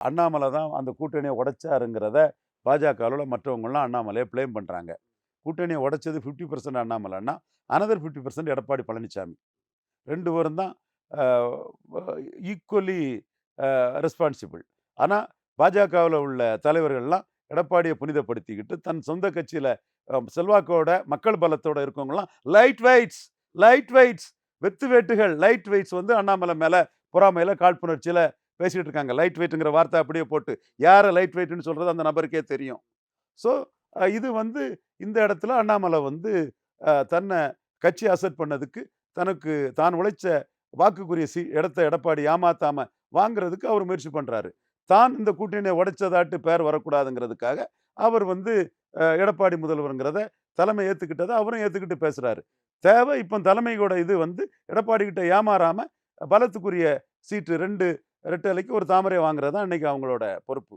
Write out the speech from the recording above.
அண்ணாமலை தான் அந்த கூட்டணியை உடைச்சாருங்கிறத பாஜகவுல மற்றவங்கலாம் அண்ணாமலையை ப்ளேம் பண்றாங்க. கூட்டணியை உடைச்சது 50% அண்ணாமலைன்னா, அனதர் 50% எடப்பாடி பழனிசாமி. 2 பேரும் தான் அ ஈக்குவலி ரெஸ்பான்சிபிள். ஆனா, பாஜகவுல உள்ள தலைவர்கள்லாம் எடப்பாடிய புனிதப்படுத்திக்கிட்டு, தன் சொந்த கட்சியில செல்வாக்கோட, மக்கள் பலத்தோட இருக்கவங்கலாம் லைட் வெயிட்ஸ், லைட் வெயிட்ஸ், வெத்து வேட்டுகள், லைட் வெயிட்ஸ் வந்து அண்ணாமலை மேல பொறாமையில, காழ்ப்புணர்ச்சியில பேசிட்டு இருக்காங்க. லைட் வெயிட்ங்கிற வார்த்தை அப்படியே போட்டு, யார லைட் வெயிட்ன்னு சொல்றது அந்த நபருக்கே தெரியும். ஸோ, இது வந்து இந்த இடத்துல அண்ணாமலை வந்து தன்ன கட்சி அசெட் பண்ணதுக்கு, தனக்கு தான் உழைச்ச வாக்குக்குரிய இடத்த எடப்பாடி ஏமாத்தாம வாங்குறதுக்கு அவர் முயற்சி பண்றாரு. தான் இந்த கூட்டணிய உடைச்சதாட்டு பேர் வரக்கூடாதுங்கிறதுக்காக, அவர் வந்து எடப்பாடி முதல்வர்ங்கிறத தலைமை ஏத்துக்கிட்டத அவரும் ஏத்துக்கிட்டு பேசுறாரு. தேவை இப்ப தலைமையோட இது வந்து எடப்பாடி கிட்ட ஏமாறாம, பலத்துக்குரிய சீட்டு 2 ரெட்டலைக்கு ஒரு தாமரை வாங்குறது தான் இன்னைக்கு அவங்களோட பொறுப்பு.